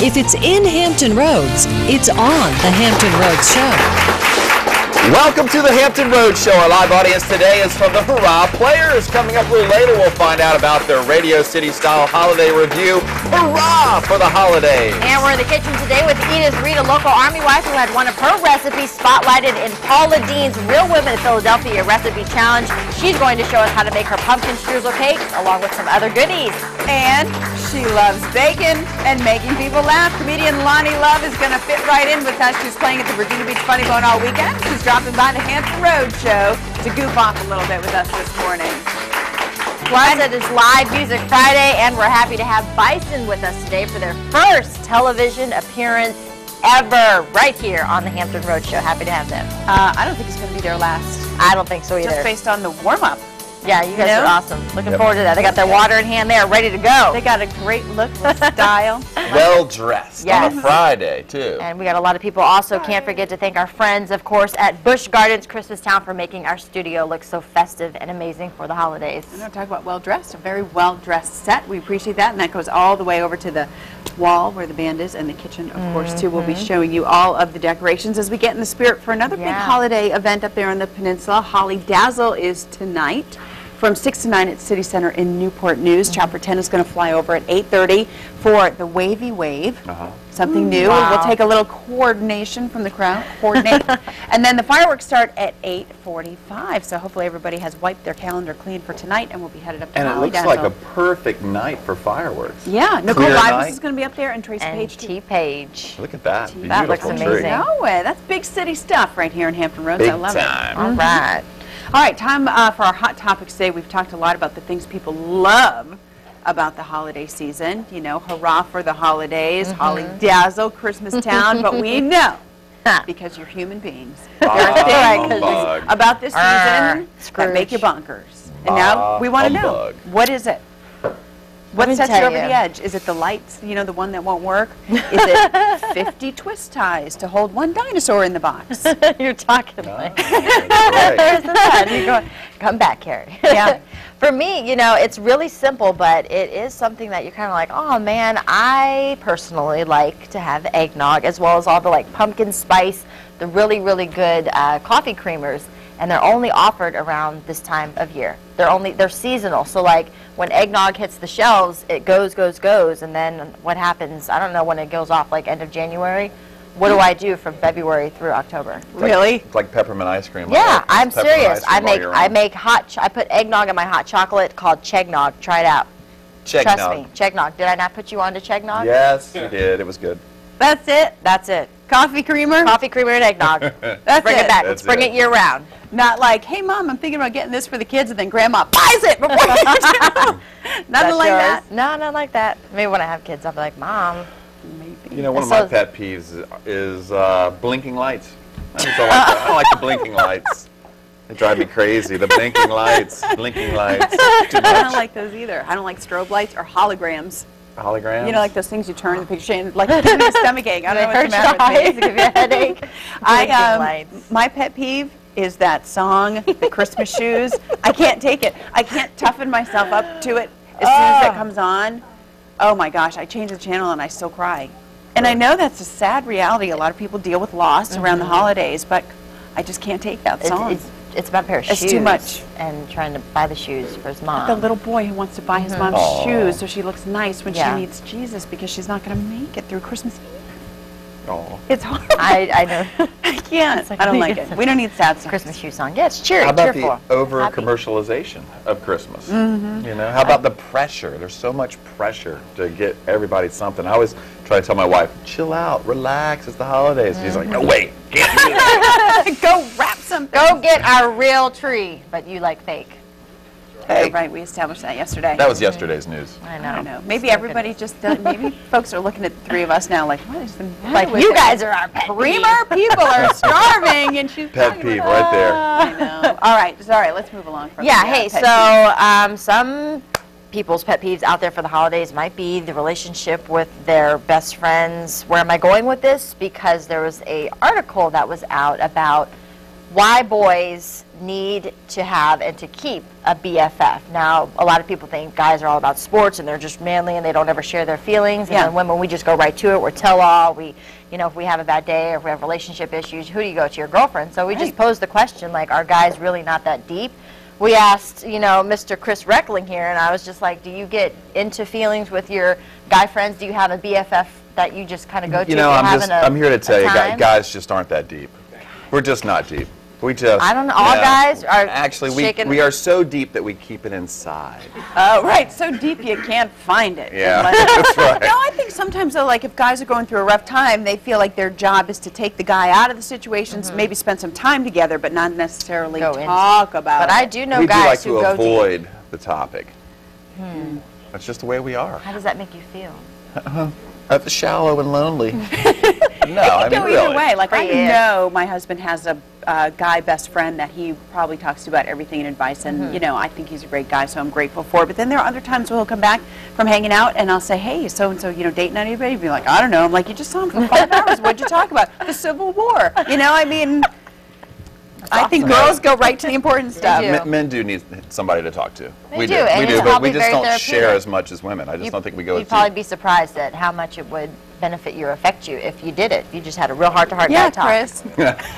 If it's in Hampton Roads, it's on the Hampton Roads Show. Welcome to the Hampton Roads Show. Our live audience today is from the Hurrah Players. Coming up a little later, we'll find out about their Radio City Style Holiday Review. Hurrah for the holidays. And we're in the kitchen today with Edith Reed, a local Army wife who had one of her recipes spotlighted in Paula Dean's Real Women of Philadelphia Recipe Challenge. She's going to show us how to make her pumpkin streusel cakes along with some other goodies. And she loves bacon and making people laugh. Comedian Lonnie Love is going to fit right in with us. She's playing at the Virginia Beach Funny Bone all weekend. She's dropping by the Hampton Roads Show to goof off a little bit with us this morning. Plus, it is Live Music Friday, and we're happy to have Bison with us today for their first television appearance ever right here on the Hampton Roads Show. Happy to have them. I don't think it's going to be their last. I don't think so either. Just based on the warm-up. Yeah, you guys are awesome. Looking forward to that. They got their water in hand. They are ready to go. They got a great look, style. Well dressed on a Friday, too. And we got a lot of people also. Can't forget to thank our friends, of course, at Busch Gardens Christmastown for making our studio look so festive and amazing for the holidays. I'm going to talk about well-dressed, a very well-dressed set. We appreciate that, and that goes all the way over to the wall where the band is, and the kitchen, of course, too. We'll be showing you all of the decorations as we get in the spirit for another big holiday event up there on the peninsula. Holly Dazzle is tonight from 6 to 9 at City Center in Newport News. Chapter 10 is going to fly over at 8:30 for the WAVY Wave. Something new. Wow. We'll take a little coordination from the crowd. Coordinate. And then the fireworks start at 8:45. So hopefully everybody has wiped their calendar clean for tonight, and we'll be headed up to And it Holly looks Dazzle. like a perfect night for fireworks. Yeah, Nicole Clear Livas night. is going to be up there, and Tracy And Page too. T-Page. Look at that. That looks Beautiful amazing. tree. No way. That's big city stuff right here in Hampton Roads. Big I love time. it. All right. All right, time for our hot topics today. We've talked a lot about the things people love about the holiday season. You know, hurrah for the holidays, Holly Dazzle, Christmas Town, but we know, because you're human beings, there are things about this season that make you bonkers. And now we want to know, what is it? What sets you over the edge? Is it the lights, you know, the one that won't work? Is it 50 twist ties to hold one dinosaur in the box? You're talking like Right. you go, come back, Carrie. Yeah. For me, you know, it's really simple, but it is something that you're kind of like, oh man, I personally like to have eggnog, as well as all the like pumpkin spice, the really, really good coffee creamers, and they're only offered around this time of year. They're seasonal, so like when eggnog hits the shelves, it goes, and then what happens? I don't know when it goes off, like end of January. What do I do from February through October? Really? It's like peppermint ice cream. Yeah, I'm serious. I make put eggnog in my hot chocolate called Chegnog. Try it out. Trust me, Chegnog. Did I not put you on to Chegnog? Yes, you did. It was good. That's it. That's it. Coffee creamer? Coffee creamer and eggnog. That's Bring it back. Let's That's bring it year round. Not like, hey, Mom, I'm thinking about getting this for the kids, and then Grandma buys it before you do. Nothing like that. No, not like that. Maybe when I have kids, I'll be like, Mom. Maybe. You know, one of my pet peeves is blinking lights. I don't like the blinking lights. They drive me crazy. The blinking lights, blinking lights. Too I don't much. like those either. I don't like strobe lights or holograms. Holograms? You know, like those things you turn the picture in, like giving me a stomach ache. I don't know what's the Hurt matter your with eyes, me. give you a headache. Blinking lights. My pet peeve is that song, the Christmas shoes. I can't take it. I can't toughen myself up to it as soon as it comes on. Oh my gosh, I change the channel and I still cry. And I know that's a sad reality. A lot of people deal with loss around the holidays, but I just can't take that song. It's about a pair of shoes. It's too much. And trying to buy the shoes for his mom. The little boy who wants to buy his mom's shoes so she looks nice when she meets Jesus, because she's not going to make it through Christmas Eve. Oh. It's hard. I know. I can't. Like, I don't like it. We don't need sad songs. Christmas shoe song. Yeah, it's cheery, How about cheerful. the over-commercialization of Christmas? You know, how about the pressure? There's so much pressure to get everybody something. I always try to tell my wife, chill out, relax, it's the holidays. She's like, no, wait, can't do that. Go wrap something. Go get our real tree, but you like fake. Hey, Right, we established that yesterday. that was yesterday's news. I know. I don't know. Maybe everybody just doesn't. Maybe folks are looking at the three of us now like, what is the matter Like, with you them? guys are our pet Creamer people are starving, and she's Pet talking peeve about- right there. I know. All right, sorry. Let's move along. From Yeah, the, hey, pet so some people's pet peeves out there for the holidays might be the relationship with their best friends. Where am I going with this? Because there was an article that was out about why boys need to have and to keep a BFF. Now, a lot of people think guys are all about sports and they're just manly and they don't ever share their feelings. And then women, we just go right to it. We're tell-all. We, you know, if we have a bad day or if we have relationship issues, who do you go to? Your girlfriend. So we just posed the question, like, are guys really not that deep? We asked, you know, Mr. Chris Reckling here, and I was just like, do you get into feelings with your guy friends? Do you have a BFF that you just kind of go to? You know, I'm here to tell you, guys just aren't that deep. We're just not deep. We just, I don't know, all guys are actually, we are so deep that we keep it inside. Oh, right, so deep you can't find it. Yeah, that's right. No, I think sometimes, though, like if guys are going through a rough time, they feel like their job is to take the guy out of the situations, maybe spend some time together, but not necessarily talk about it. But I do know guys who go deep. We do like to avoid the topic. That's just the way we are. How does that make you feel? Shallow and lonely. No, I mean, really. Either way, like I know my husband has a guy best friend that he probably talks to about everything and advice, and you know, I think he's a great guy, so I'm grateful for it. But then there are other times when he'll come back from hanging out and I'll say, hey, so-and-so, you know, dating anybody? He'll be like, I don't know. I'm like, you just saw him for 5 hours. What'd you talk about? The Civil War. You know, I mean, I think girls go right to the important stuff. Men do need somebody to talk to. We do, but we just don't share as much as women. I just don't think we go as deep. You'd probably be surprised at how much it would benefit you or affect you if you did it. You just had a real heart-to-heart guy talk. Chris.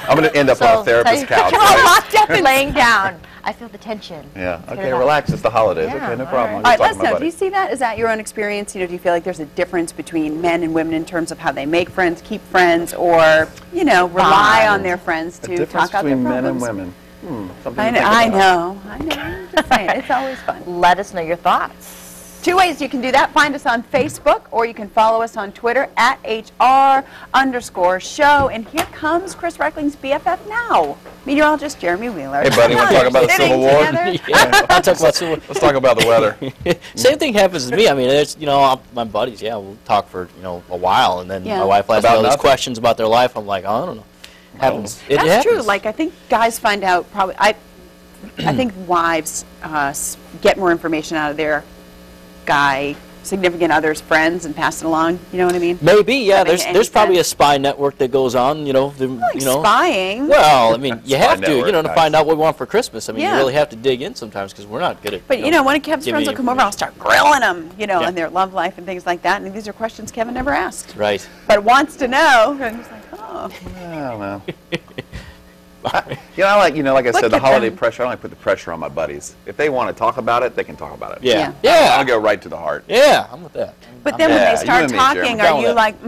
I'm going to end up on a therapist's couch. You're all locked up and laying down. I feel the tension. Yeah. Okay, relax. It's the holidays. Yeah, okay, no problem. All right, let's know. Do you see that? Is that your own experience? You know, do you feel like there's a difference between men and women in terms of how they make friends, keep friends, or, you know, rely on their friends to talk out their problems? Between men and women. I know. I'm just saying, it's always fun. Let us know your thoughts. 2 ways you can do that. Find us on Facebook, or you can follow us on Twitter at @HR_show. And here comes Chris Reckling's BFF now, meteorologist Jeremy Wheeler. Hey, buddy, want to talk about the Civil War? Yeah, I'll talk about Civil War. Let's talk about the weather. Same thing happens to me. I mean, it's, you know, my buddies, we'll talk for, you know, a while, and then my wife asks me all these questions about their life. I'm like, I don't know. Happens. It That's happens. true. Like, I think guys find out probably, I think wives get more information out of their guy, significant others, friends, and pass it along. You know what I mean? Maybe, yeah. There's probably a spy network that goes on. You know, spying. Well, I mean, you have to, you know, to nice. find out what we want for Christmas. I mean, you really have to dig in sometimes because we're not good at. But you know, one of Kevin's friends will come over, I'll start grilling them, you know, on their love life and things like that. And these are questions Kevin never asked. Right. But wants to know. And he's like, oh. I don't know. Like I said, the holiday pressure, I don't put the pressure on my buddies. If they want to talk about it, they can talk about it. Yeah. I'll go right to the heart. Yeah, I'm with that. But then when they start talking, are you that. like,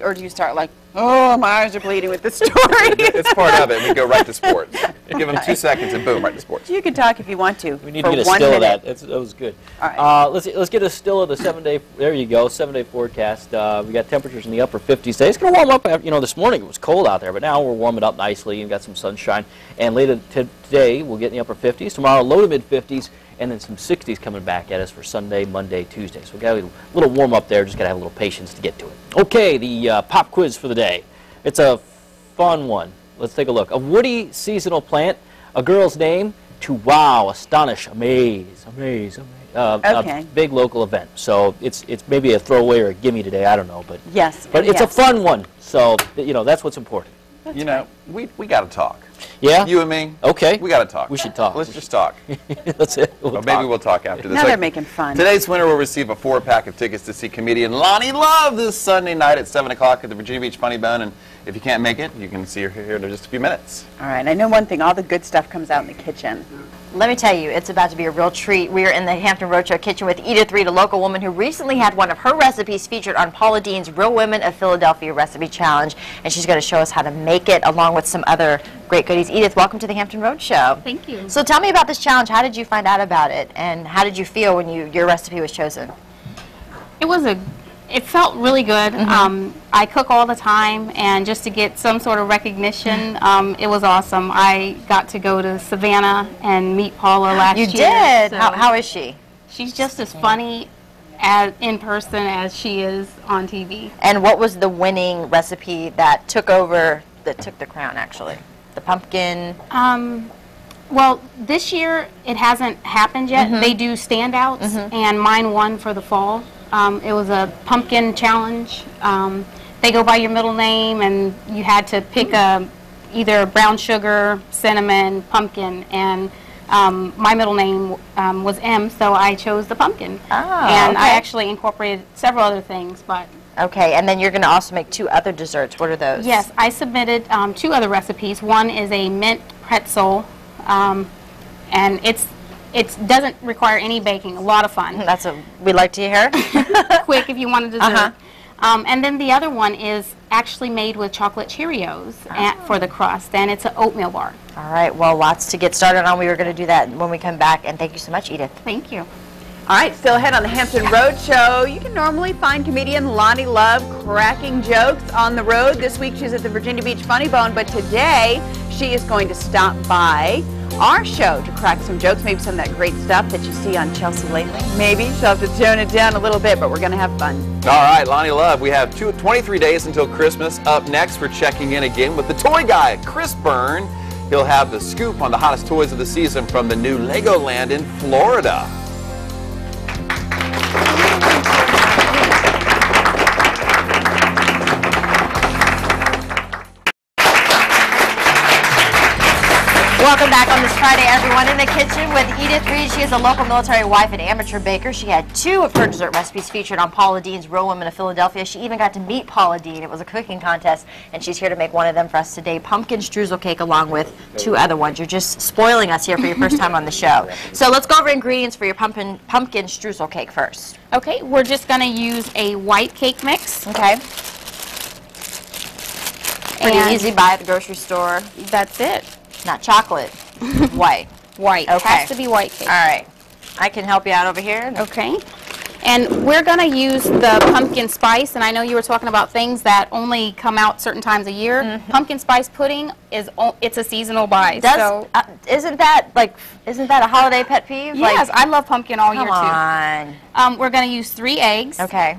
or do you start like, oh, my eyes are bleeding with this story? It's part of it. We go right to sports. Give them 2 seconds and boom, right to sports. You can talk if you want to. We need to get a still of that. That was good. All right. Let's get a still of the 7-day. There you go, 7-day forecast. We got temperatures in the upper 50s today. It's going to warm up. You know, this morning it was cold out there, but now we're warming up nicely and got some sunshine. And later today we'll get in the upper 50s. Tomorrow low to mid 50s, and then some 60s coming back at us for Sunday, Monday, Tuesday. So we got a little warm up there. Just got to have a little patience to get to it. Okay, the pop quiz for the day. It's a fun one. Let's take a look. A woody seasonal plant, a girl's name, to wow, astonish, amaze. A big local event. So it's maybe a throwaway or a gimme today. I don't know, but but it's a fun one. So you know that's what's important. You know, we got to talk. Yeah? You and me. Okay. We got to talk. We should talk. Let's just talk. That's it. Maybe we'll talk after this. Now they're making fun. Today's winner will receive a 4-pack of tickets to see comedian Lonnie Love this Sunday night at 7 o'clock at the Virginia Beach Funny Bone. And if you can't make it, you can see her here in just a few minutes. All right. I know one thing. All the good stuff comes out in the kitchen. Let me tell you, it's about to be a real treat. We are in the Hampton Roadshow kitchen with Edith Reed, a local woman who recently had one of her recipes featured on Paula Dean's Real Women of Philadelphia Recipe Challenge, and she's going to show us how to make it along with some other great goodies. Edith, welcome to the Hampton Roadshow. Thank you. So tell me about this challenge. How did you find out about it, and how did you feel when your recipe was chosen? It felt really good. I cook all the time, and just to get some sort of recognition, it was awesome. I got to go to Savannah and meet Paula last year. You did? So how is she? She's just as funny in person as she is on TV. And what was the winning recipe that took the crown, actually? The pumpkin? Well, this year it hasn't happened yet. They do standouts, and mine won for the fall. It was a pumpkin challenge. They go by your middle name, and you had to pick a either brown sugar, cinnamon, pumpkin, and my middle name was M, so I chose the pumpkin. Oh, and okay. I actually incorporated several other things, but Okay, and then you're going to also make 2 other desserts. What are those? yes, I submitted 2 other recipes. One is a mint pretzel, and it doesn't require any baking. A lot of fun. That's what we like to hear. Quick if you want a dessert. And then the other one is actually made with chocolate Cheerios for the crust, and it's an oatmeal bar. All right, well, lots to get started on. We were going to do that when we come back, and thank you so much, Edith. Thank you. All right, still ahead on the Hampton Road Show. You can normally find comedian Lonnie Love cracking jokes on the road. This week she's at the Virginia Beach Funny Bone, but today she is going to stop by our show to crack some jokes, maybe some of that great stuff that you see on Chelsea lately. Maybe she'll have to tone it down a little bit, but we're going to have fun. All right, Lonnie Love, we have 23 days until Christmas. Up next, we're checking in again with the toy guy, Chris Byrne. He'll have the scoop on the hottest toys of the season from the new Legoland in Florida. Welcome back on this Friday, everyone. In the kitchen with Edith Reed. She is a local military wife and amateur baker. She had 2 of her dessert recipes featured on Paula Deen's Real Women of Philadelphia. She even got to meet Paula Deen. It was a cooking contest, and she's here to make one of them for us today, pumpkin streusel cake, along with 2 other ones. You're just spoiling us here for your first time on the show. So let's go over ingredients for your pumpkin streusel cake first. Okay, we're just going to use a white cake mix. Okay. Pretty And easy, buy at the grocery store. that's it. Not chocolate, white. White. Okay. Has to be white cake. All right. I can help you out over here. Okay. And we're going to use the pumpkin spice, and I know you were talking about things that only come out certain times a year. Pumpkin spice pudding it's a seasonal buy. So Isn't that a holiday pet peeve? yes, I love pumpkin all year Come too. on. We're going to use 3 eggs Okay.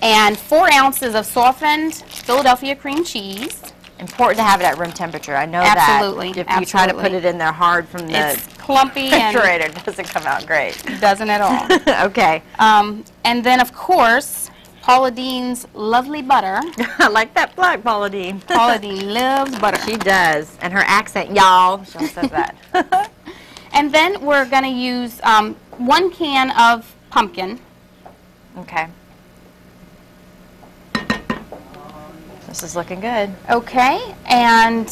and 4 ounces of softened Philadelphia cream cheese. Important to have it at room temperature. I know Absolutely, that. If you try to put absolutely. it in there hard from the It's clumpy and refrigerator, it doesn't come out great. doesn't at all. Okay. And then of course, Paula Deen's lovely butter. I like that plug, Paula Deen. Paula Deen loves butter. She does. And her accent, y'all. She always says that. And then we're going to use 1 can of pumpkin. Okay. This is looking good. Okay, and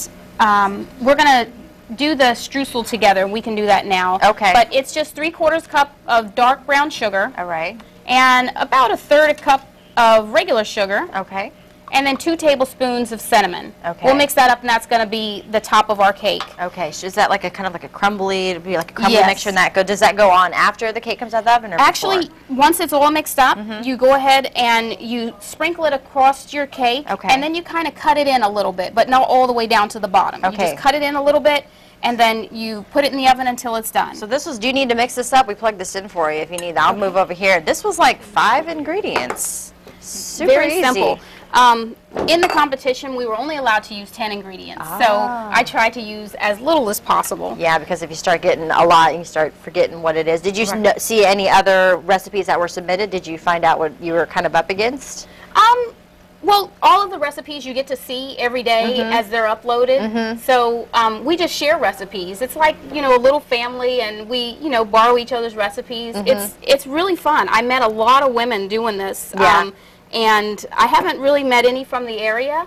we're going to do the streusel together. We can do that now. Okay. But it's just 3/4 cup of dark brown sugar All right. and about 1/3 cup of regular sugar, Okay. and then 2 tablespoons of cinnamon. Okay. We'll mix that up, and that's going to be the top of our cake. Okay. So is that like a kind of like a crumbly? It'd be like a crumbly Yes. mixture, and that go. Does that go on after the cake comes out of the oven, or Actually, before? once it's all mixed up, you go ahead and you sprinkle it across your cake, Okay. and then you kind of cut it in a little bit, but not all the way down to the bottom. You Okay. just cut it in a little bit, and then you put it in the oven until it's done. So this was. Do you need to mix this up? We plugged this in for you if you need. I'll move over here. This was like 5 ingredients. Super Very easy. simple. In the competition, we were only allowed to use 10 ingredients, so I tried to use as little as possible. Yeah, because if you start getting a lot, you start forgetting what it is. Did you see any other recipes that were submitted? Did you find out what you were kind of up against? Well, all of the recipes you get to see every day as they're uploaded. So we just share recipes. It's like, you know, a little family, and we, you know, borrow each other's recipes. It's really fun. I met a lot of women doing this. Yeah. And I haven't really met any from the area,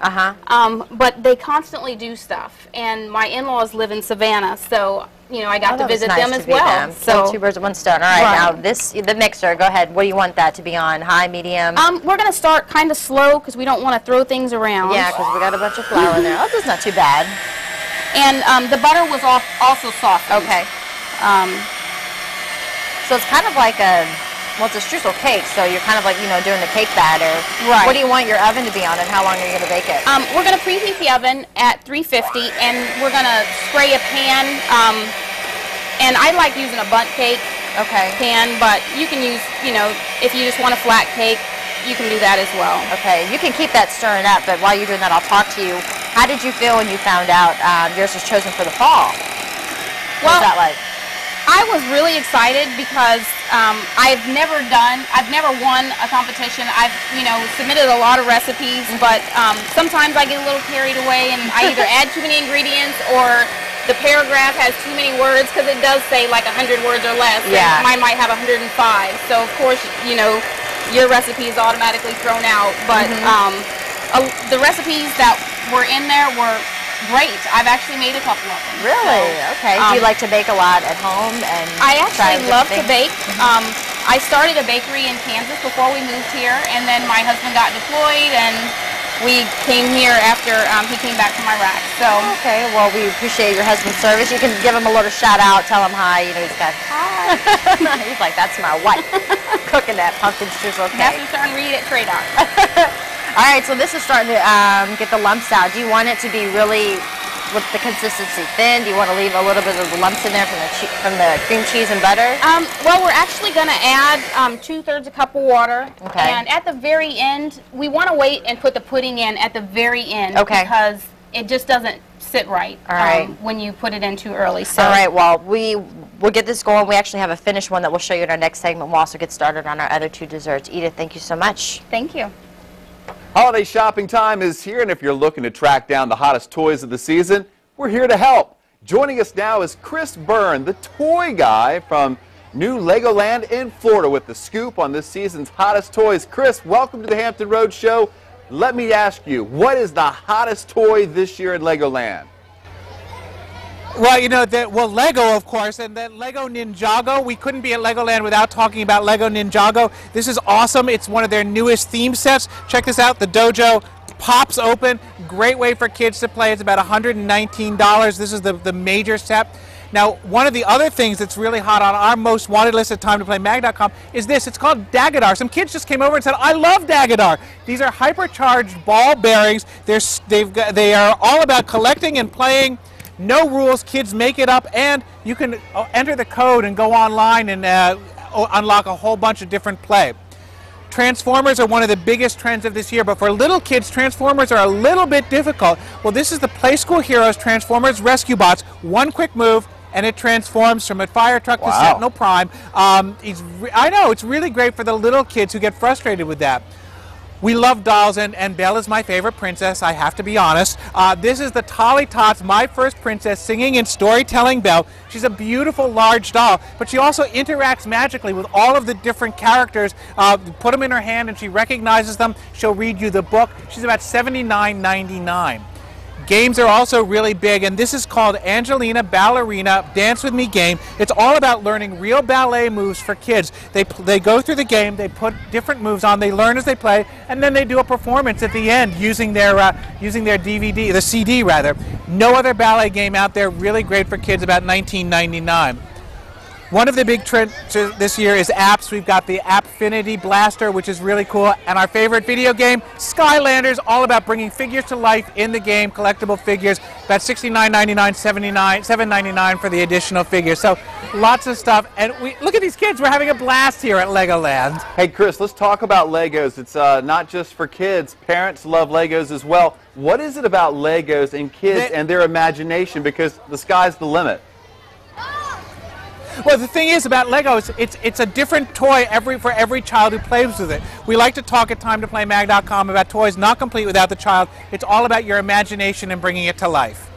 but they constantly do stuff. And my in-laws live in Savannah, so you know I got to visit them as well. So 2 birds with 1 stone. All right, Right. now the mixer. Go ahead. What do you want that to be on? High, medium? We're going to start kind of slow because we don't want to throw things around. Yeah, because we got a bunch of flour in there. Oh, that's not too bad. And the butter was also soft. Okay. So it's kind of like well, it's a streusel cake, so you're kind of like, you know, doing the cake batter. Right. What do you want your oven to be on, and how long are you going to bake it? We're going to preheat the oven at 350, and we're going to spray a pan. And I like using a bundt cake pan, but you can use, you know, if you just want a flat cake, you can do that as well. Okay, you can keep that stirring up, but while you're doing that, I'll talk to you. How did you feel when you found out yours was chosen for the fall? What was that like? I was really excited because I've never won a competition. I've, submitted a lot of recipes, but sometimes I get a little carried away and I either add too many ingredients or the paragraph has too many words, because it does say like 100 words or less. Yeah. Mine might have 105. So of course, your recipe is automatically thrown out. But the recipes that were in there were great. I've actually made a couple of them. Really? So, okay. Do you like to bake a lot at home? And I actually love to bake. bake. I started a bakery in Kansas before we moved here, and then my husband got deployed, and we came here after he came back from Iraq. So okay. Well, we appreciate your husband's service. You can give him a little shout out. Tell him hi. He's got hi. He's like, that's my wife cooking that pumpkin streusel cake. That's starting to read at Trade Doc. All right, so this is starting to get the lumps out. Do you want it to be really, with the consistency thin? Do you want to leave a little bit of the lumps in there from the cream cheese and butter? Well, we're actually going to add 2/3 a cup of water. Okay. And at the very end, we want to wait and put the pudding in at the very end. Okay. Because it just doesn't sit right, all right. When you put it in too early. So. All right, well, we'll get this going. We actually have a finished one that we'll show you in our next segment. We'll also get started on our other 2 desserts. Edith, thank you so much. Thank you. Holiday shopping time is here, and if you're looking to track down the hottest toys of the season, we're here to help. Joining us now is Chris Byrne, the toy guy from New Legoland in Florida, with the scoop on this season's hottest toys. Chris, welcome to the Hampton Roads Show. Let me ask you, what is the hottest toy this year at Legoland? Well, Lego, of course, and then Lego Ninjago. We couldn't be at Legoland without talking about Lego Ninjago. This is awesome. It's one of their newest theme sets. Check this out. The dojo pops open. Great way for kids to play. It's about $119. This is the major set. Now, one of the other things that's really hot on our most wanted list at TimeToPlayMag.com is this. It's called Dagadar. Some kids just came over and said, I love Dagadar. These are hypercharged ball bearings. They are all about collecting and playing. No rules, kids make it up, and you can enter the code and go online and unlock a whole bunch of different play. Transformers are one of the biggest trends of this year, but for little kids, Transformers are a little bit difficult. Well, this is the Play School Heroes Transformers Rescue Bots. One quick move, and it transforms from a fire truck to Sentinel Prime. I know, it's really great for the little kids who get frustrated with that. We love dolls, and Belle is my favorite princess, I have to be honest. This is the Tolly Tots, My First Princess, singing and storytelling Belle. She's a beautiful, large doll, but she also interacts magically with all of the different characters. Put them in her hand, and she recognizes them. She'll read you the book. She's about $79.99. Games are also really big, and this is called Angelina Ballerina Dance With Me Game. It's all about learning real ballet moves for kids. They go through the game, they put different moves on, they learn as they play, and then they do a performance at the end using their DVD, the CD rather. No other ballet game out there, really great for kids, about $19.99. One of the big trends this year is apps. We've got the Appfinity Blaster, which is really cool, and our favorite video game, Skylanders, all about bringing figures to life in the game, collectible figures, about $69.99, $7.99 for the additional figures. So lots of stuff, and look at these kids. We're having a blast here at Legoland. Hey, Chris, let's talk about Legos. It's not just for kids. Parents love Legos as well. What is it about Legos and kids and their imagination? Because the sky's the limit. Well, the thing is about Legos, it's a different toy for every child who plays with it. We like to talk at TimeToPlayMag.com about toys not complete without the child. It's all about your imagination and bringing it to life.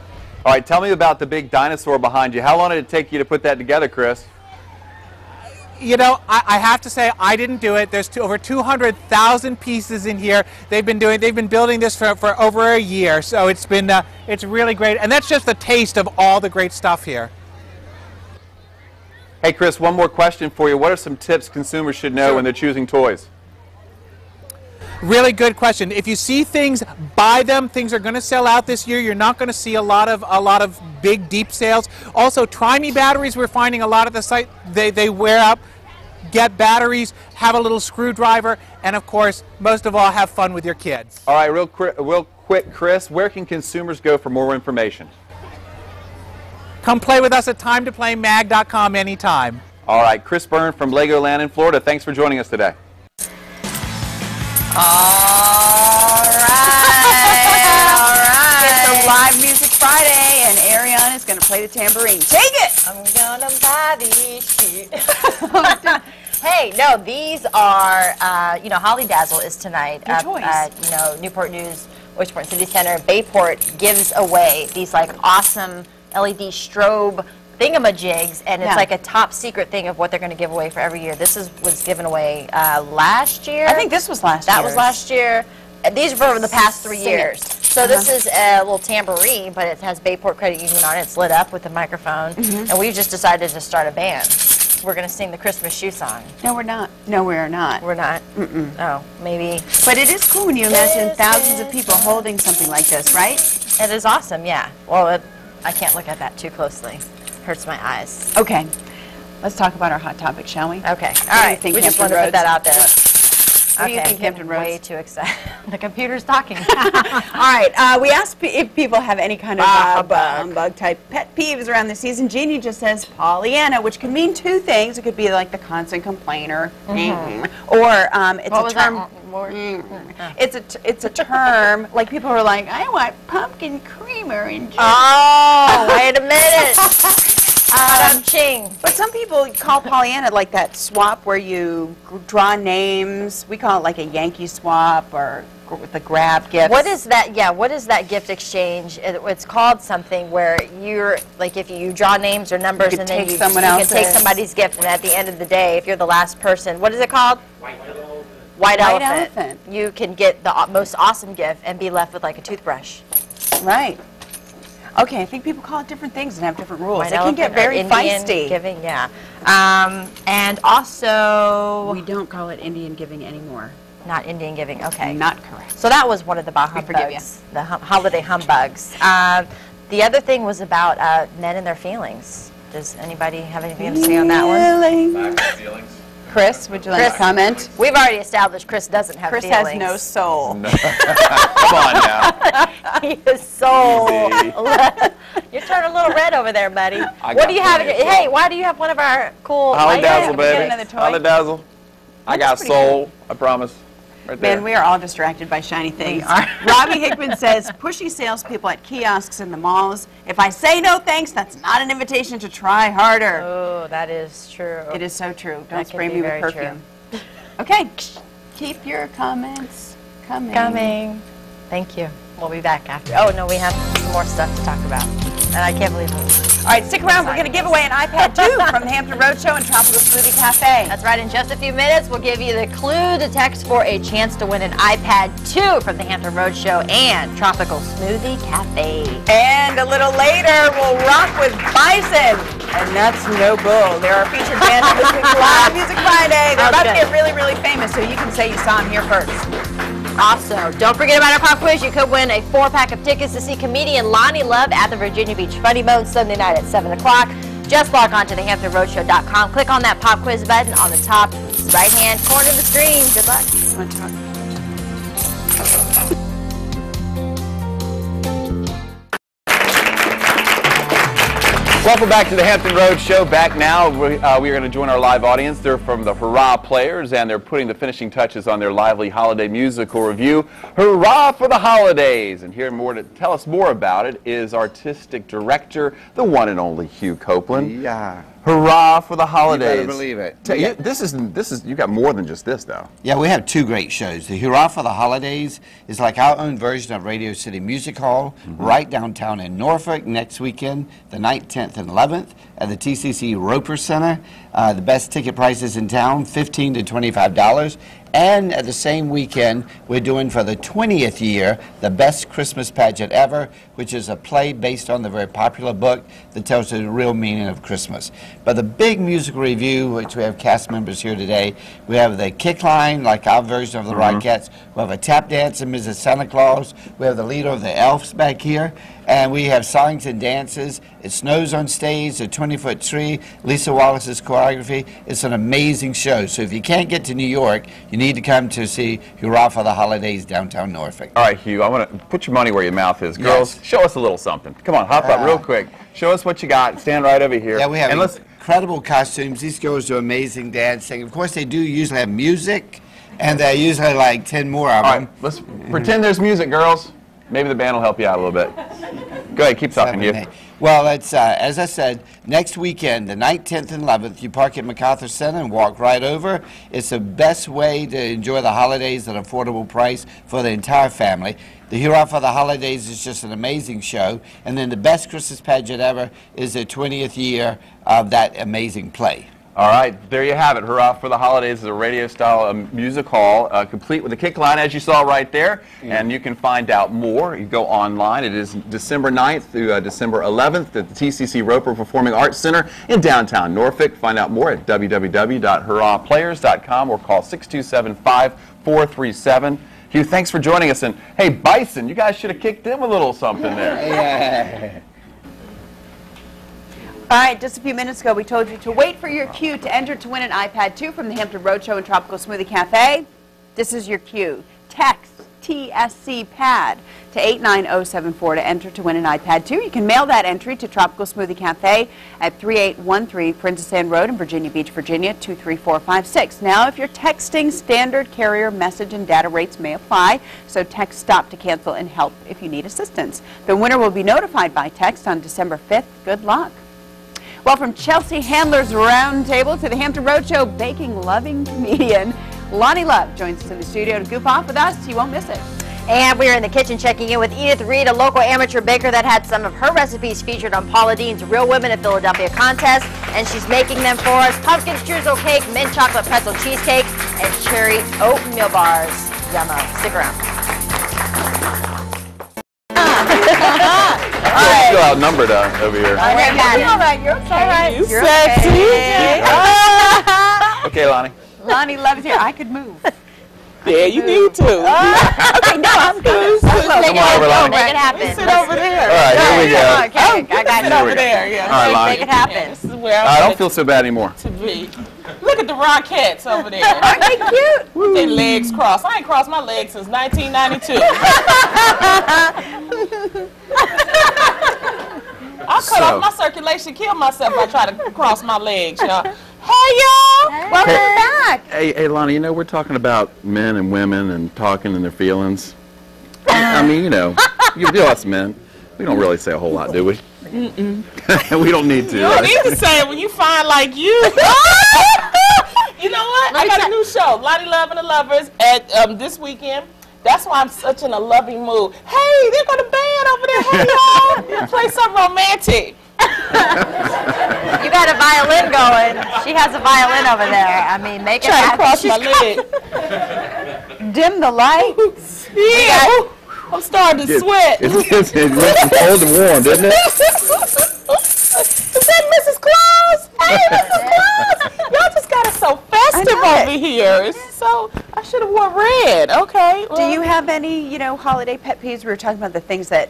All right, tell me about the big dinosaur behind you. How long did it take you to put that together, Chris? You know, I have to say I didn't do it. There's over 200,000 pieces in here. They've been building this for over a year, so it's really great. And that's just the taste of all the great stuff here. Hey, Chris, one more question for you. What are some tips consumers should know when they're choosing toys? Really good question. If you see things, buy them. Things are going to sell out this year. You're not going to see a lot of big, deep sales. Also, Try Me batteries. We're finding a lot at the site. They wear up. Get batteries. Have a little screwdriver, and of course, most of all, have fun with your kids. All right, real quick, Chris. Where can consumers go for more information? Come play with us at TimeToPlayMag.com anytime. All right, Chris Byrne from Legoland in Florida. Thanks for joining us today. All right. It's a live music Friday, and Ariana is going to play the tambourine. Take it! I'm gonna buy these shoes. Hey, no, these are, Holly Dazzle is tonight Your up choice. at, Newport News, Oysterport City Center. Bayport gives away these, like, awesome LED strobe thingamajigs, and it's like a top secret thing of what they're going to give away for every year. This was given away last year. I think this was last year. That was last year. These were for the past 3 years. So this is a little tambourine, but it has Bayport Credit Union on it. It's lit up with a microphone, and we've just decided to start a band. We're going to sing the Christmas shoe song. No, we're not. No, we are not. We're not? Oh, maybe. But it is cool when you imagine thousands of people holding something like this, right? It is awesome, yeah. Well, I can't look at that too closely. Hurts my eyes. Okay. Let's talk about our hot topic, shall we? Okay. All right. We just wanted to put that out there. What do you think, Hampton Roads? Way too excited. The computer's talking. All right. We asked if people have any kind of humbug type pet peeves around the season. Jeannie just says Pollyanna, which can mean two things. It could be like the constant complainer, or it's a term. It's a term like people are like, I want pumpkin creamer and. Oh, wait a minute. Ching. But some people call Pollyanna like that swap where you draw names. We call it like a Yankee swap or with the grab gift. What is that? Yeah, what is that gift exchange? It's called something where you're like if you draw names or numbers and then you can take somebody's gift, and at the end of the day, if you're the last person, what is it called? White elephant. You can get the most awesome gift and be left with like a toothbrush. Right. Okay, I think people call it different things and have different rules. It can get very feisty. Giving, yeah. And also... We don't call it Indian giving anymore. Not Indian giving, okay. Not correct. So that was one of the humbugs, the holiday humbugs. The other thing was about men and their feelings. Does anybody have anything to say on that one? Feelings. Chris, would you like to comment? We've already established Chris doesn't have feelings. Chris has no soul. No. Come on now. He is so... You're turning a little red over there, buddy. What do you have? Hey, why do you have one of our cool... Holly Dazzle, baby. Another toy? Holly Dazzle. I got soul, I promise. Right there. Man, we are all distracted by shiny things. Robbie Hickman says, pushy salespeople at kiosks in the malls. If I say no thanks, that's not an invitation to try harder. Oh, that is true. It is so true. Don't spray me with perfume. Okay, keep your comments coming. Thank you. We'll be back after. Oh, no, we have some more stuff to talk about. And I can't believe it. All right, stick around. We're going to give away an iPad 2 from the Hampton Roadshow and Tropical Smoothie Cafe. That's right. In just a few minutes, we'll give you the clue to text for a chance to win an iPad 2 from the Hampton Roadshow and Tropical Smoothie Cafe. And a little later, we'll rock with Bison. And that's no bull. They're our featured band on this week's Live Music Friday. They're about to get really, really famous, so you can say you saw them here first. Also, don't forget about our pop quiz. You could win a 4-pack of tickets to see comedian Lonnie Love at the Virginia Beach Funny Bone Sunday night at 7 o'clock. Just log on to thehamptonroadshow.com. Click on that pop quiz button on the top right-hand corner of the screen. Good luck. Welcome back to the Hampton Roads Show. Back now, we are going to join our live audience. They're from the Hurrah Players, and they're putting the finishing touches on their lively holiday musical review, Hurrah for the Holidays. And here more to tell us more about it is artistic director, the one and only Hugh Copeland. Yeah. Hurrah for the Holidays. You better believe it. This is you got more than just this, though. Yeah, we have two great shows. The Hurrah for the Holidays is like our own version of Radio City Music Hall, right downtown in Norfolk next weekend, the 9th, 10th, and 11th at the TCC Roper Center. The best ticket prices in town, $15 to $25. And at the same weekend, we're doing for the 20th year the best Christmas pageant ever, which is a play based on the very popular book that tells the real meaning of Christmas. But the big musical review, which we have cast members here today, we have the kick line, like our version of the Rockettes. We have a tap dance and Mrs. Santa Claus. We have the leader of the Elves back here. And we have songs and dances. It snows on stage, a 20-foot tree, Lisa Wallace's choreography. It's an amazing show. So if you can't get to New York, you need to come to see Hurrah for the Holidays downtown Norfolk. All right, Hugh, I want to put your money where your mouth is. Girls, show us a little something. Come on, hop up real quick. Show us what you got. Stand right over here. Yeah, we have incredible costumes. These girls do amazing dancing. Of course, they do usually have music, and there are usually like 10 more of them. All right, let's pretend there's music, girls. Maybe the band will help you out a little bit. Go ahead, keep talking, you. Well, it's, as I said, next weekend, the 9th, 10th, and 11th, you park at MacArthur Center and walk right over. It's the best way to enjoy the holidays at an affordable price for the entire family. The Hurrah for the Holidays is just an amazing show. And then the best Christmas pageant ever is the 20th year of that amazing play. All right, there you have it. Hurrah for the Holidays is a radio-style music hall, complete with a kick line, as you saw right there. And you can find out more. You go online. It is December 9th through December 11th at the TCC Roper Performing Arts Center in downtown Norfolk. Find out more at www.hurrahplayers.com or call 627-5437. Hugh, thanks for joining us. And hey, Bison, you guys should have kicked them a little something there. Yeah. All right, just a few minutes ago, we told you to wait for your cue to enter to win an iPad 2 from the Hampton Roadshow and Tropical Smoothie Cafe. This is your cue. Text TSC PAD to 89074 to enter to win an iPad 2. You can mail that entry to Tropical Smoothie Cafe at 3813 Princess Anne Road in Virginia Beach, Virginia 23456. Now, if you're texting, standard carrier message and data rates may apply, so text STOP to cancel and help if you need assistance. The winner will be notified by text on December 5th. Good luck. Well, from Chelsea Handler's Roundtable to the Hampton Roadshow baking-loving comedian, Lonnie Love joins us in the studio to goof off with us. You won't miss it. And we're in the kitchen checking in with Edith Reed, a local amateur baker that had some of her recipes featured on Paula Deen's Real Women in Philadelphia contest. And she's making them for us. Pumpkin streusel cake, mint chocolate pretzel cheesecake, and cherry oatmeal bars. Yummo. Stick around. Still outnumbered over here. All right, you're all right. You're okay. All right. You're sexy. Okay. Okay, Lonnie. Lonnie Love's here. I could move. Yeah, you need to. Okay, no, I'm good. Come on over, Lonnie. Make it happen. Sit over there. All right, here we go. Okay, I got Sit you. over there, yeah. All right, Lonnie. Make it happen. This is where I I'm don't feel so bad anymore. to be. Look at the Rockettes over there. Aren't they cute? With their legs crossed. I ain't crossed my legs since 1992. I cut off my circulation, kill myself if I try to cross my legs, y'all. Hey, y'all. Welcome back. Hey, Lonnie, you know, we're talking about men and women and talking and their feelings. I mean, you know us men. We don't really say a whole lot, do we? We don't need to. You don't need to say it when you find like you. You know what? I got a new show, Lonnie Love and the Lovers, at this weekend. That's why I'm such in a loving mood. Hey, there go the band over there. Hey, y'all. Let's play something romantic. You got a violin going. She has a violin over there. I mean, make it Trying to happen. cross my leg. Dim the lights. Yeah. I'm starting to sweat. It's cold and warm, isn't it? Is that Mrs. Claus? Hey, Mrs. Claus! Y'all just got it so festive over here. It's so, I should have worn red. Okay. Do you have any, holiday pet peeves? We were talking about the things that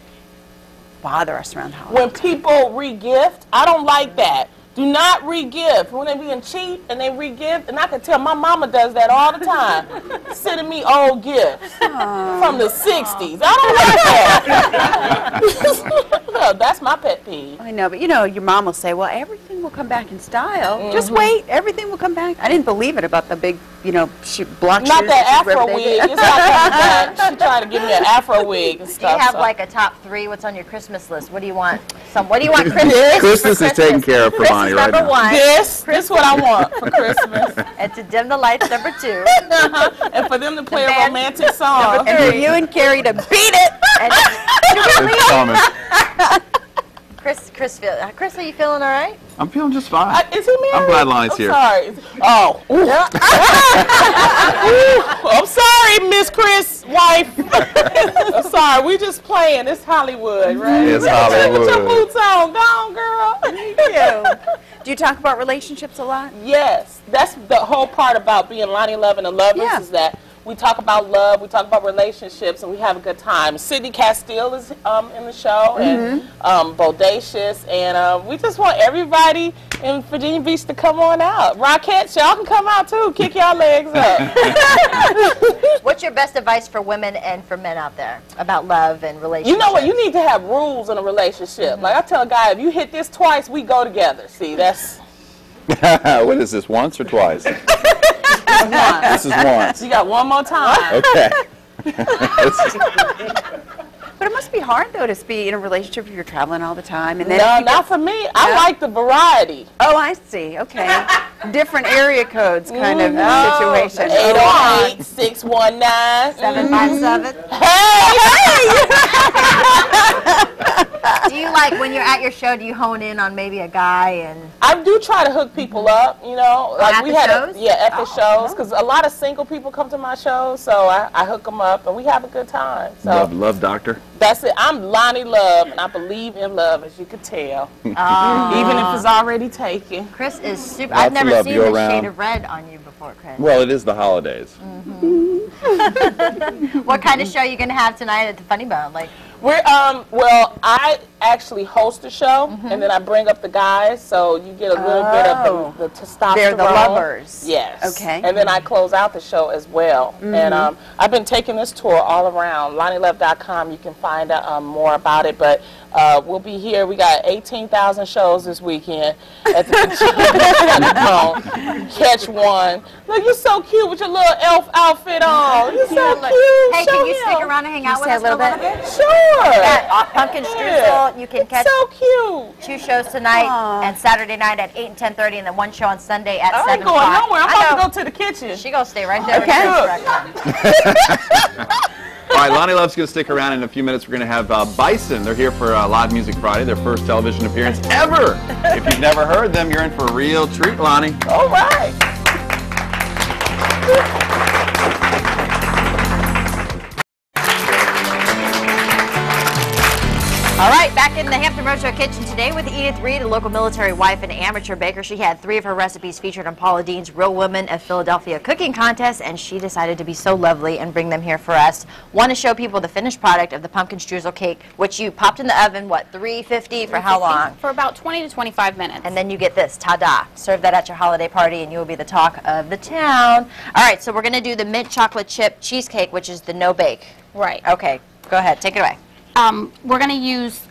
bother us around the holidays. When people re-gift, I don't like that. Do not re-gift. When they being cheap and they re-gift, and I can tell my mama does that all the time. Sending me old gifts from the 60s. I don't like that. That's my pet peeve. I know, but your mom will say, well, everything will come back in style. Just wait, everything will come back. I didn't believe it about the big, block shoes. Not that afro wig. It's not coming back. She tried to give me an afro wig and Do stuff. you have like a top 3? What's on your Christmas list? What do you want? What do you want Christmas? Christmas is taken care of for Bonnie right number now. 1. This what I want for Christmas. And to dim the lights, number 2. And for them to play a band. romantic song. And for you and Carrie to beat it. And It's coming. Chris, are you feeling all right? I'm feeling just fine. Is he married? I'm glad Lonnie's here. Sorry. Oh. I'm sorry, Miss Chris' wife. I'm sorry. We just playing. It's Hollywood, right? It's Put Hollywood. your boots on. Go on, girl. Thank you. Do you talk about relationships a lot? Yes. That's the whole part about being Lonnie Love and the Lovers is that we talk about love, we talk about relationships, and we have a good time. Sidney Castile is in the show, and Bodacious, and we just want everybody in Virginia Beach to come on out. Rockettes, y'all can come out too. Kick y'all legs up. What's your best advice for women and for men out there about love and relationships? You know what? You need to have rules in a relationship. Like I tell a guy, if you hit this twice, we go together. See, that's... What is this, once or twice? This is once. You got one more time. Okay. But am I must be hard though to be in a relationship if you're traveling all the time. And then No, not for me. I like the variety. Oh, I see. Okay. Different area codes kind of situation. 808, 619, 757. Do you like when you're at your show? Do you hone in on maybe a guy and? I do try to hook people up, you know. Like at we the had, shows? at the shows, because a lot of single people come to my shows, so I hook them up and we have a good time. So Love doctor. that's it. I'm Lonnie Love, and I believe in love, as you could tell, even if it's already taken. Chris is super. Lots I've of never love seen go this around. shade of red on you before, Chris. Well, it is the holidays. What kind of show are you going to have tonight at the Funny Bone? Like, We're well, I actually host a show, and then I bring up the guys, so you get a little bit of the testosterone. They're the lovers. Yes. Okay. And then I close out the show as well. And I've been taking this tour all around. LonnieLove.com. You can find out more about it. But we'll be here. We got 18,000 shows this weekend at the Catch one. Look, you're so cute with your little elf outfit on. You're so cute. hey, Show can you him. stick around and hang out with say a us for a little little bit? bit? Sure. At Pumpkin Streusel, you can catch So cute. 2 shows tonight and Saturday night at 8 and 10:30, and then 1 show on Sunday at I 7 ain't going o'clock. nowhere. I'm about to go to the kitchen. She gonna stay right there. Okay. All right, Lonnie Love's going to stick around in a few minutes. We're going to have Bison. They're here for Live Music Friday, their first television appearance ever. If you've never heard them, you're in for a real treat, Lonnie. All right. All right, back in the Hampton Roadshow kitchen today with Edith Reed, a local military wife and amateur baker. She had 3 of her recipes featured on Paula Dean's Real Women of Philadelphia cooking contest, and she decided to be so lovely and bring them here for us. Want to show people the finished product of the pumpkin streusel cake, which you popped in the oven, what, 350 for how long? For about 20 to 25 minutes. And then you get this, ta-da. Serve that at your holiday party and you will be the talk of the town. All right, so we're going to do the mint chocolate chip cheesecake, which is the no-bake. Right. Okay, go ahead, take it away. We're going to use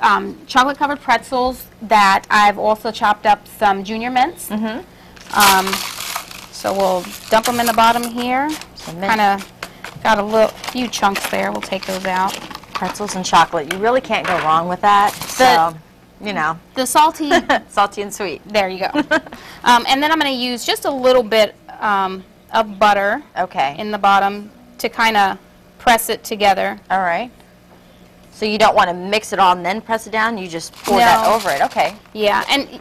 chocolate-covered pretzels that I've also chopped up some junior mints. So we'll dump them in the bottom here. Kind of got a few chunks there. We'll take those out. Pretzels and chocolate. You really can't go wrong with that. So, you know. The salty, Salty and sweet. there you go. And then I'm going to use just a little bit of butter Okay. in the bottom to kind of press it together. All right. So you don't want to mix it all and then press it down? You just pour that No. over it. Okay. Yeah, and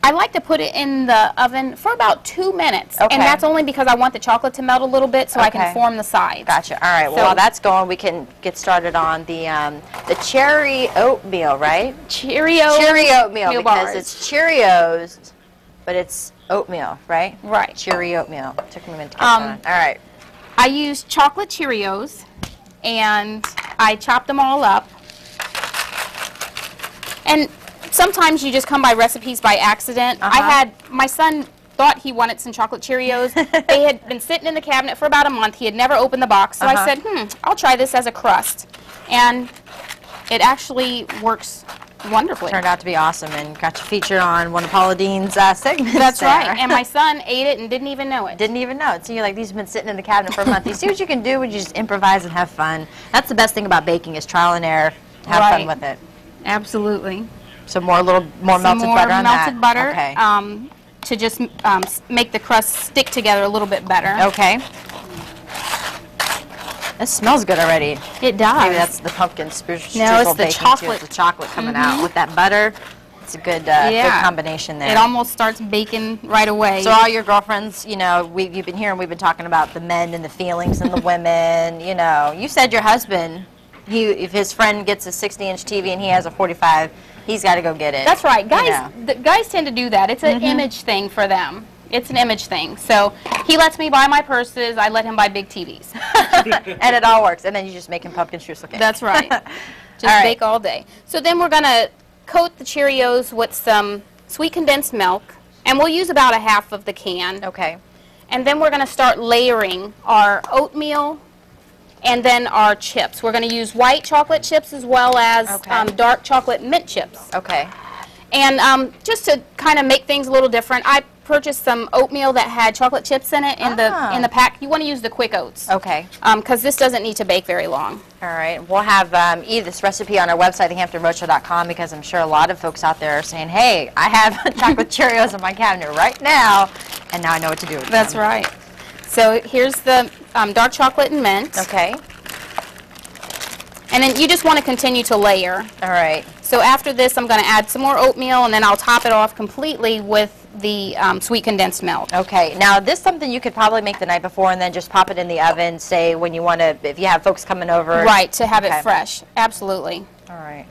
I like to put it in the oven for about 2 minutes. Okay. And that's only because I want the chocolate to melt a little bit so I Okay. can form the sides. Gotcha. All right. Well, So- while that's going, we can get started on the cherry oatmeal, right? Cheerios. Cherry oatmeal meal because bars. it's Cheerios, but it's oatmeal, right? Right. Cherry oatmeal. Took me a minute to get that on. All right. I used chocolate Cheerios, and I chopped them all up. And sometimes you just come by recipes by accident. My son thought he wanted some chocolate Cheerios. They had been sitting in the cabinet for about a month. He had never opened the box. So I said, I'll try this as a crust. And it actually works wonderfully. Turned out to be awesome and got you featured on one of Paula Dean's segments. That's there. right. And my son ate it and didn't even know it. Didn't even know it. So you're like, these have been sitting in the cabinet for a month. You see what you can do when you just improvise and have fun. That's the best thing about baking is trial and error. Have fun Right. with it. Absolutely. So a little more Some melted more butter on melted that. butter Okay. to just make the crust stick together a little bit better. Okay. It smells good already. It does. Maybe that's the pumpkin streusel No, it's the baking too. chocolate. It's the chocolate coming out with that butter. It's a good, good combination there. It almost starts baking right away. So all your girlfriends, you know, you've been hearing, we've been talking about the men and the feelings and the women, you know. You said your husband, if his friend gets a 60-inch TV and he has a 45, he's got to go get it. That's right. you Guys, know. the guys tend to do that. It's an image thing for them. It's an image thing. So he lets me buy my purses. I let him buy big TVs. And it all works. And then you just make him pumpkin streusel cake. That's right. Just All right. bake all day. So then we're going to coat the Cheerios with some sweet condensed milk. And we'll use about a half of the can. Okay. And then we're going to start layering our oatmeal and then our chips. We're going to use white chocolate chips as well as Okay. dark chocolate mint chips. Okay. And just to kind of make things a little different, I purchased some oatmeal that had chocolate chips in it in the pack. You want to use the quick oats. Okay. Because this doesn't need to bake very long. All right. We'll have this recipe on our website, thehamptonroadshow.com, because I'm sure a lot of folks out there are saying, hey, I have chocolate Cheerios in my cabinet right now, and now I know what to do with them. That's right. So here's the dark chocolate and mint. Okay. And then you just want to continue to layer. All right. So after this, I'm going to add some more oatmeal, and then I'll top it off completely with the sweet condensed milk. Okay. Now, this is something you could probably make the night before and then just pop it in the oven, say, when you want to, if you have folks coming over. Right, to have it fresh. Absolutely. All right.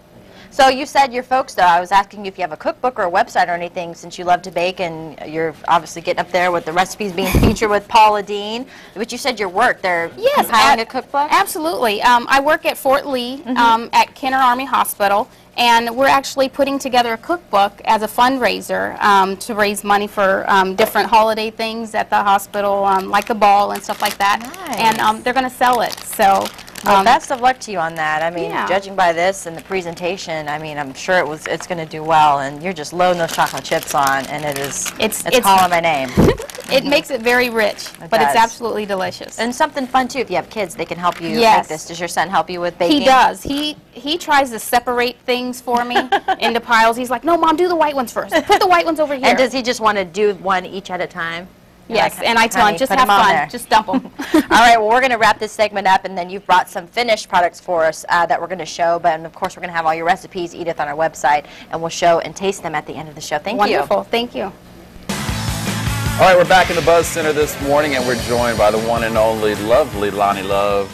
So you said your folks, though, I was asking you if you have a cookbook or a website or anything, since you love to bake and you're obviously getting up there with the recipes being featured with Paula Dean. But you said your work, they're compiling a cookbook? Absolutely. I work at Fort Lee at Kenner Army Hospital, and we're actually putting together a cookbook as a fundraiser to raise money for different holiday things at the hospital, like the ball and stuff like that. Nice. And they're going to sell it. So. Well, best of luck to you on that. I mean, Yeah. judging by this and the presentation, I mean, I'm sure it's going to do well. And you're just loading those chocolate chips on, and it's calling my name. It makes it very rich, but it's absolutely delicious. And something fun too. If you have kids, they can help you Yes. make this. Does your son help you with baking? He does. He tries to separate things for me into piles. He's like, no, Mom, do the white ones first. Put the white ones over here. And does he just want to do one each at a time? Yes, and I tell him, just have fun. Just dump them. All right, well, we're going to wrap this segment up, and then you've brought some finished products for us that we're going to show. But, of course, we're going to have all your recipes, Edith, on our website, and we'll show and taste them at the end of the show. Thank you. Wonderful. Thank you. All right, we're back in the Buzz Center this morning, and we're joined by the one and only lovely Lonnie Love,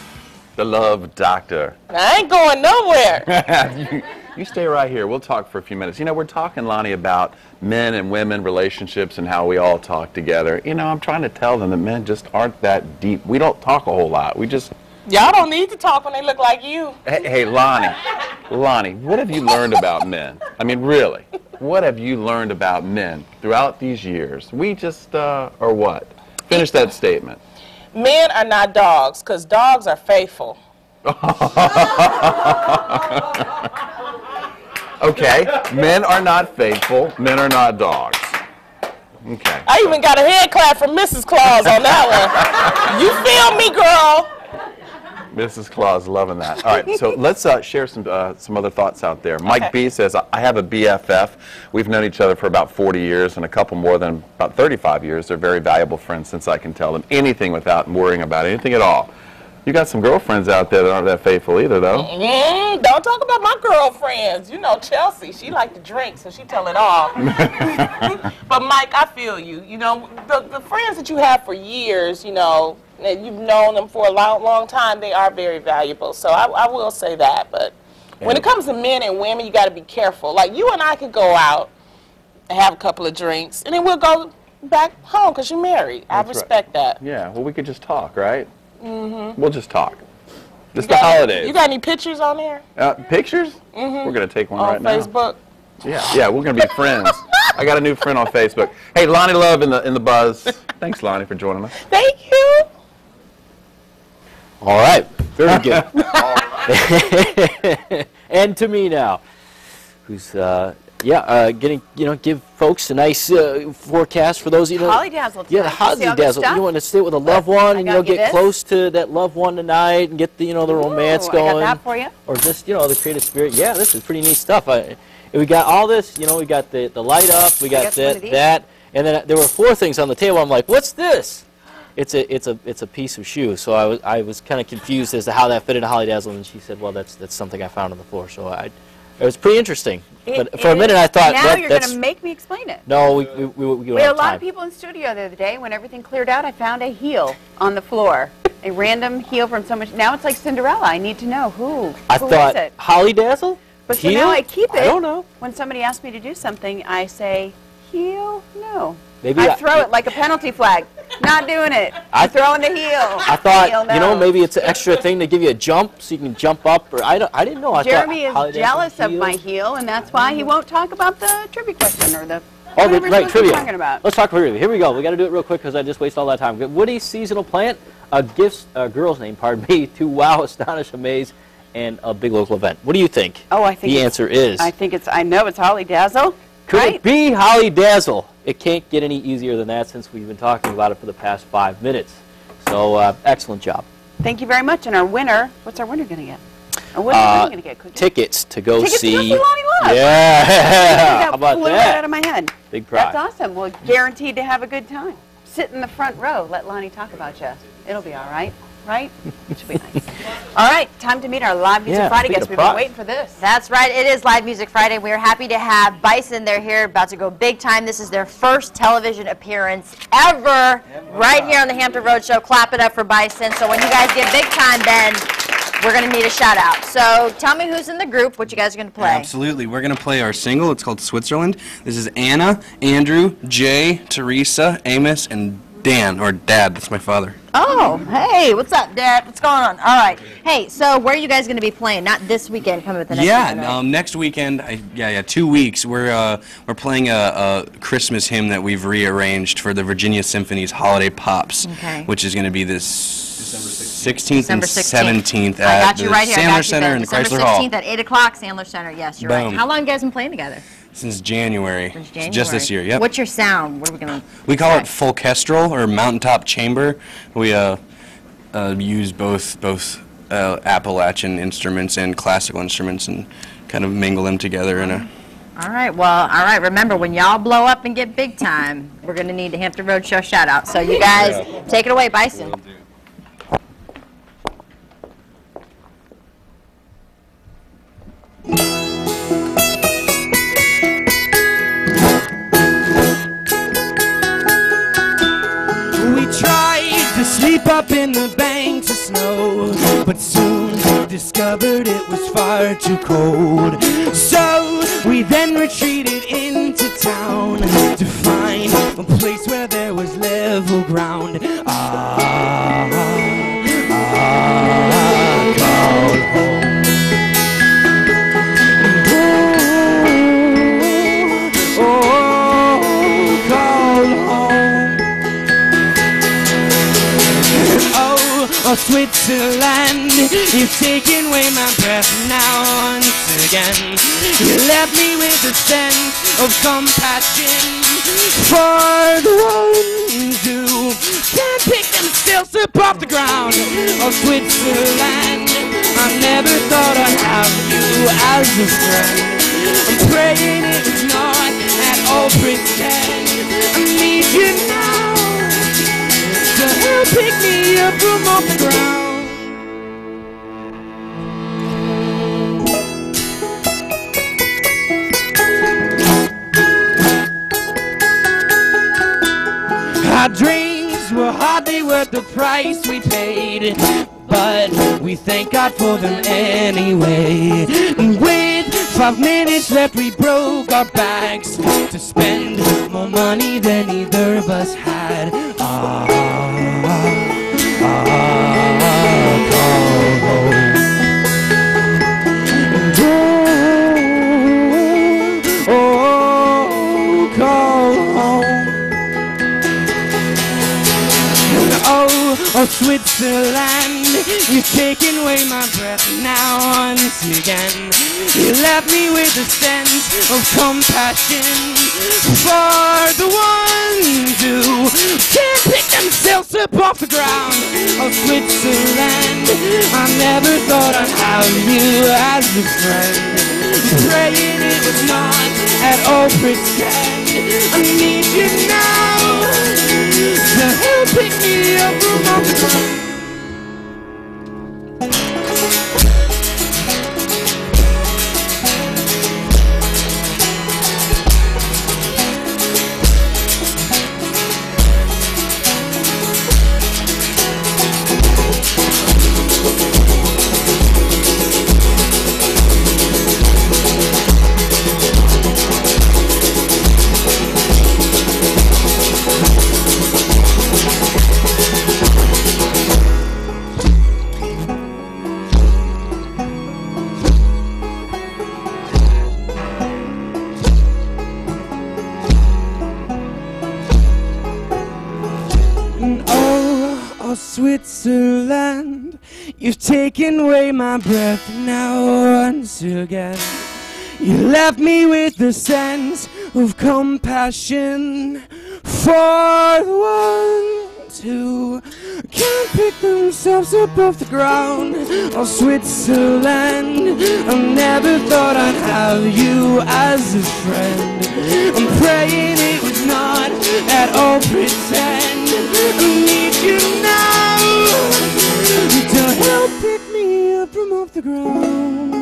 the Love Doctor. I ain't going nowhere. You stay right here. We'll talk for a few minutes. You know, we're talking, Lonnie, about men and women relationships and how we all talk together. You know, I'm trying to tell them that men just aren't that deep. We don't talk a whole lot. We just... Y'all don't need to talk when they look like you. Hey, Lonnie, what have you learned about men? I mean, really, what have you learned about men throughout these years? We just, or what? Finish that statement. Men are not dogs, because dogs are faithful. Okay, men are not faithful, men are not dogs. Okay. I even got a head clap from Mrs. Claus on that one. You feel me, girl? Mrs. Claus loving that. All right, so let's share some other thoughts out there. Mike B says, I have a BFF. We've known each other for about 40 years and a couple more than about 35 years. They're very valuable friends since I can tell them anything without worrying about anything at all. You got some girlfriends out there that aren't that faithful either, though. Don't talk about my girlfriends. You know, Chelsea, she like to drink, so she tell it all. But Mike, I feel you. You know, the friends that you have for years, you know, and you've known them for a long time, they are very valuable. So I will say that. But when it comes to men and women, you got to be careful. Like, you and I could go out and have a couple of drinks, and then we'll go back home because you're married. I respect that. Yeah, well, we could just talk, right? We'll just talk. Just the holidays. You got any pictures on there? Pictures? We're going to take one right on now. Facebook? Yeah, we're going to be friends. I got a new friend on Facebook. Hey, Lonnie Love in the Buzz. Thanks, Lonnie, for joining us. Thank you. All right, very good. And to me now, who's give folks a nice forecast for those Holly Dazzle tonight. Yeah, the Holly Dazzle. You want to stay with a loved one and get close to that loved one tonight and get the the romance going. I got that for you. Or just the creative spirit. Yeah, this is pretty neat stuff. We got all this. We got the light up. We got that, and then there were 4 things on the table. I'm like, what's this? It's a piece of shoe. So I was kind of confused as to how that fit into Holly Dazzle, and she said, well, that's something I found on the floor. So it was pretty interesting. But for a minute, I thought now you're going to make me explain it. No, we don't We had have a lot time. of people in the studio the other day. When everything cleared out, I found a heel on the floor. A random heel from someone. Now it's like Cinderella. I need to know who. I who thought is it? Holly Dazzle? But so now I keep it. I don't know. When somebody asks me to do something, I say, heel? No. Maybe I throw it like a penalty flag. Not doing it. I'm throwing the heel. I thought, heel, no. maybe it's an extra thing to give you a jump so you can jump up. Or I didn't know. Jeremy thought is jealous of my heel, and that's why he won't talk about the trivia question or the right, trivia. Talking about. Let's talk trivia. Here we go. We got to do it real quick because I just wasted all that time. Woody seasonal plant, a girl's name, pardon me, to wow, astonish, amaze, and a big local event. What do you think? Oh, I think the answer is. I know it's Holly Dazzle. Could Right? it be Holly Dazzle? It can't get any easier than that since we've been talking about it for the past 5 minutes. So excellent job. Thank you very much. And our winner, what's our winner going to get? Or what's our winner going to get, Cookie? Tickets to go Tickets see. to go see Lonnie Love. Yeah. How about Flew right that? out of my head. Big prize. That's awesome. Well, guaranteed to have a good time. Sit in the front row. Let Lonnie talk about you. It'll be all right. Right? It should be nice. All right, time to meet our Live Music Friday speaking guests. of We've been prize. waiting for this. That's right. It is Live Music Friday. We are happy to have Bison. They're here, about to go big time. This is their first television appearance ever, right here on the Hampton Road Show. Clap it up for Bison. So when you guys get big time, then we're going to need a shout out. So tell me who's in the group, what you guys are going to play. Absolutely. We're going to play our single. It's called Switzerland. This is Anna, Andrew, Jay, Teresa, Amos, and Dan, or Dad. That's my father. Oh, hey, what's up, Dad? What's going on? All right. Hey, so where are you guys going to be playing? Not this weekend, coming up the next weekend, right? Next weekend, 2 weeks, we're playing a Christmas hymn that we've rearranged for the Virginia Symphony's Holiday Pops, which is going to be this 16th and 17th I at got you the right here. Sandler Center and the December Chrysler Hall. 16th at 8 o'clock, Sandler Center. Yes, you're right. Boom. How long have you guys been playing together? Since January. Since January. Just this year, yep. What's your sound? What are we going to... We call it folkestral or mountaintop chamber. We use both Appalachian instruments and classical instruments and kind of mingle them together in a... All right, well, all right, remember, when y'all blow up and get big time, we're going to need the Hampton Road Show shout-out. So you guys, take it away, Bison. We tried to sleep up in the banks of snow, but soon discovered it was far too cold. So we then retreated into town to find a place where there was level ground. Called home. Oh, Switzerland, you've taken away my breath now once again. You left me with a sense of compassion for the ones who can't pick themselves up off the ground. Oh, Switzerland, I never thought I'd have you as a friend. I'm praying it was not at all pretend. I need you now to help pick me up from off the ground. Our dreams were hardly worth the price we paid, but we thank God for them anyway. And with 5 minutes left, we broke our backs to spend more money than either of us had. Call home. Oh, call home. Oh, Switzerland, you've taken away my breath now once again. You left me with a sense of compassion for the ones who can't pick themselves up off the ground. Oh, Switzerland, I never thought I'd have you as a friend. Praying it was not at all pretend. I need you now to help pick me up from off the ground. Switzerland, you've taken away my breath now once again. You left me with the sense of compassion for the ones who can't pick themselves up off the ground. Oh, Switzerland, I never thought I'd have you as a friend. I'm praying it was not at all pretend. I need you now to help pick me up from off the ground.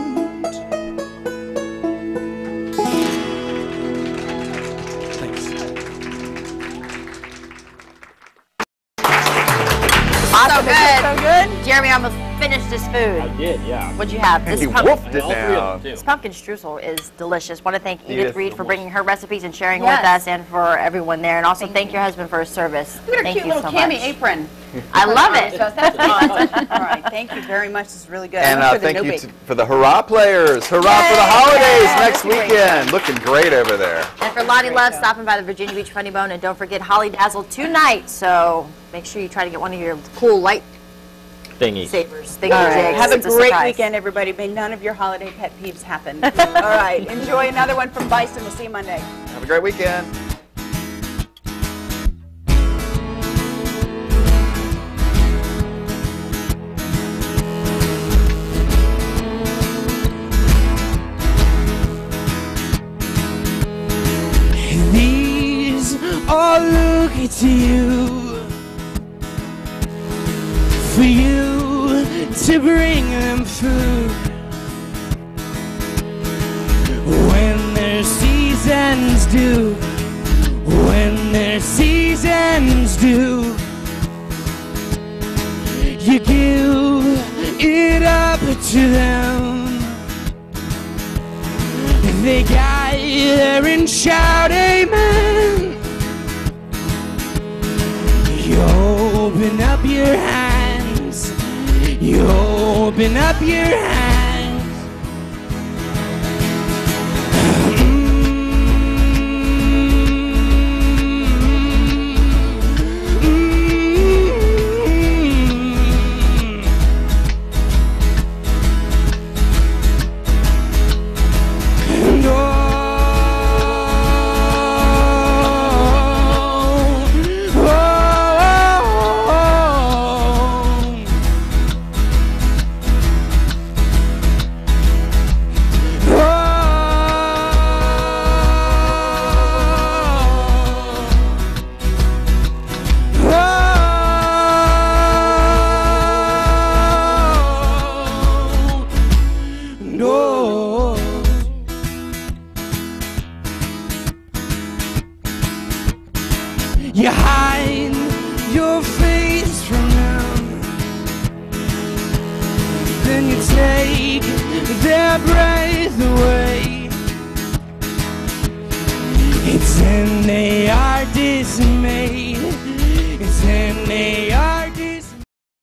Awesome, good. So good. Jeremy almost finished his food. I did, yeah. What'd you have? He wolfed it down. This pumpkin streusel is delicious. Want to thank Edith Edith, Reed for bringing her recipes and sharing Yes. with us, and for everyone there. And also thank your husband for his service. Look at her Thank cute you little so cami much. apron. I love it. That's awesome. All right, thank you very much. This is really good. And For the thank no you bake. for the hurrah players. Hurrah for the Yay! holidays Yeah, next that's a great weekend. Looking great over there. And for Lottie Love stopping by the Virginia Beach Funny Bone, and don't forget Holly Dazzle tonight. So make sure you try to get one of your cool light Thingy. savers. All right. Have a It's great surprise. weekend, everybody. May none of your holiday pet peeves happen. All right. Enjoy another one from Bison. We'll see you Monday. Have a great weekend. These all look to you, for you to bring them food when their seasons do, when their seasons do. You give it up to them. They gather and shout amen. You open up your hands. You open up your hands. You hide your face from them, then you take their breath away. It's then they are dismayed. It's then they are